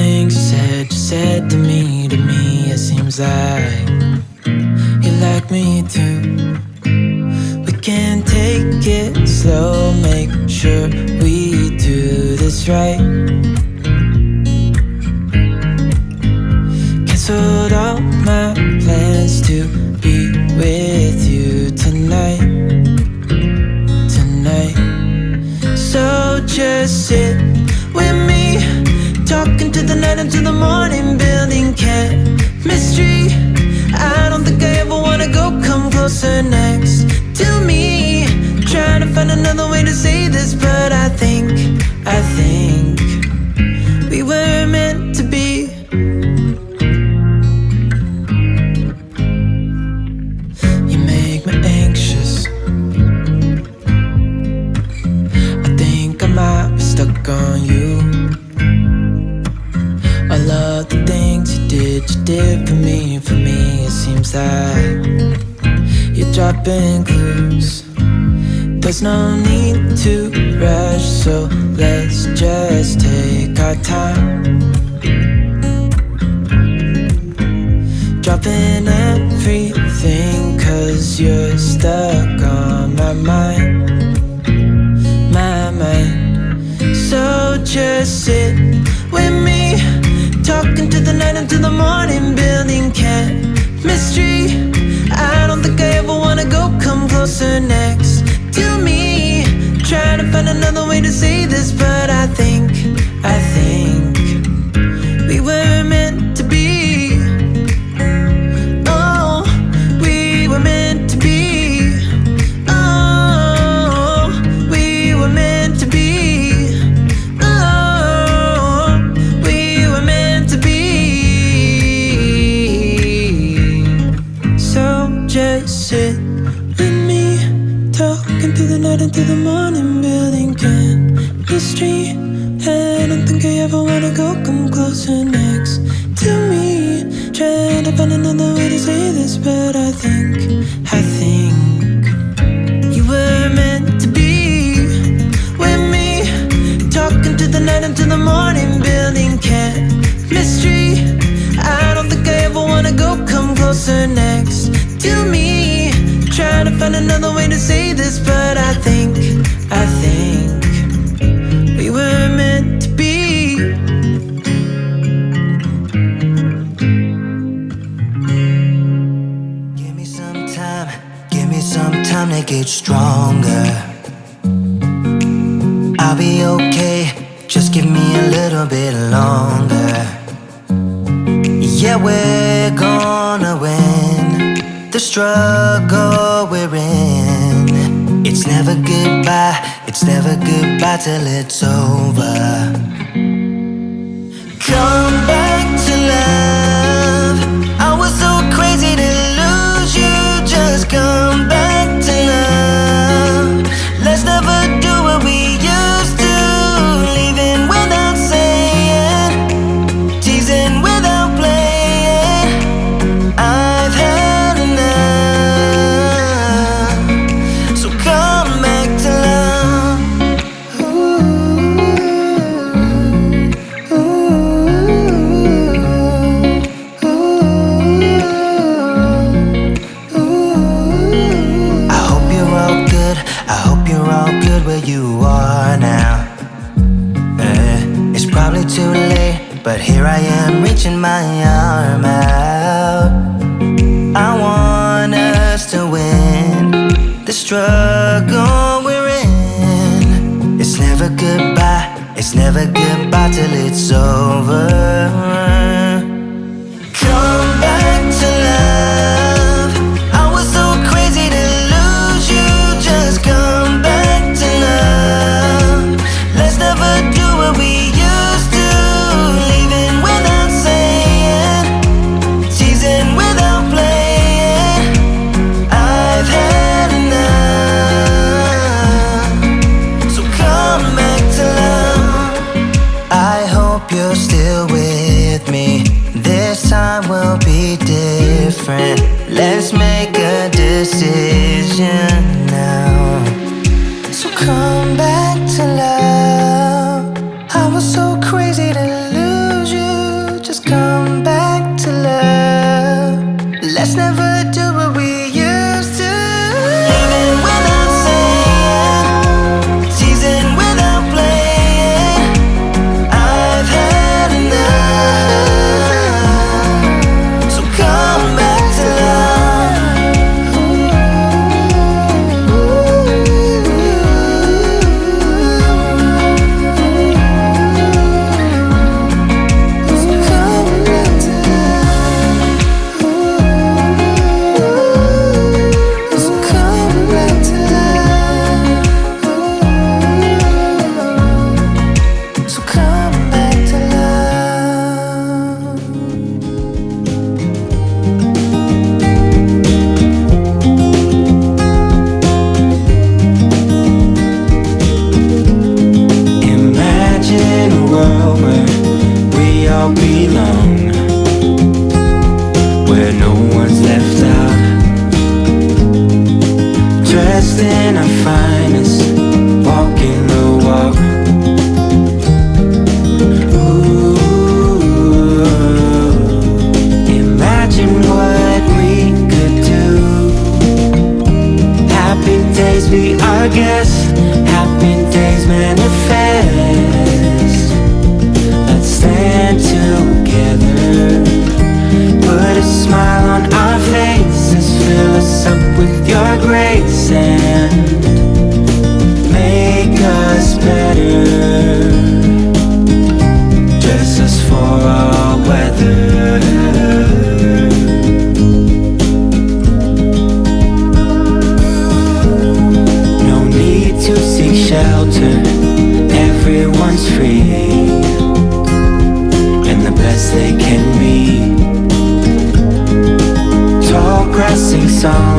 things you said to me, it seems like you like me too. We can take it slow, make sure we do this right. Canceled all my plans to be with you tonight. So just sit with me, talking to the night until the morning, building chemistry. I don't think I ever wanna go, come closer next to me. Trying to find another way to say this, but I think we were meant to be. You make me anxious. I think I might be stuck on you. All of the things you did for me, it seems like you're dropping clues. There's no need to rush, so let's just take our time. Dropping everything, 'cause you're stuck on my mind. So just sit with me, talking to the night until the morning, building chemistry. I don't think I ever wanna go, come closer next to me. Trying to find another way to say this, but I think we were meant to be. Oh, we were meant to be. Oh, we were meant to be. Sit with me, talking through the night until the morning, building chemistry. I don't think I ever wanna go, come closer next to me. Trying to find another way to say this, but I think you were meant to be with me, talking to the night until the morning, building chemistry. I don't think I ever wanna go, come closer next to me. Trying to find another way to say this, but I think we were meant to be. Give me some time to get stronger. I'll be okay, just give me a little bit longer. Yeah, we're gonna win the struggle we're in. It's never goodbye till it's over. Come back to love. I was so crazy to lose you. Just come back to love. Let's never do what we used to. Leaving without saying, teasing without playing. I've had enough, so come back to love. I hope you're all good. I hope you're all good where you are now. It's probably too late, but here I am reaching my arm out. I want us to win the struggle we're in. It's never goodbye till it's over. Come back to love. I was so crazy to lose you. Just come back to love. Let's never do what we used to. Leaving without saying, teasing without playing. I've had enough, so come back to love. I hope you're still with me. This time will be different. Let's make a decision now. So come back to love. I was so crazy to lose you. guess happy days manifest. Let's stand together, put a smile on our faces, fill us up with your grace and make us better. Dress us for our weather. No need to seek shelter, everyone's free, and the best they can be. Tall grass sing songs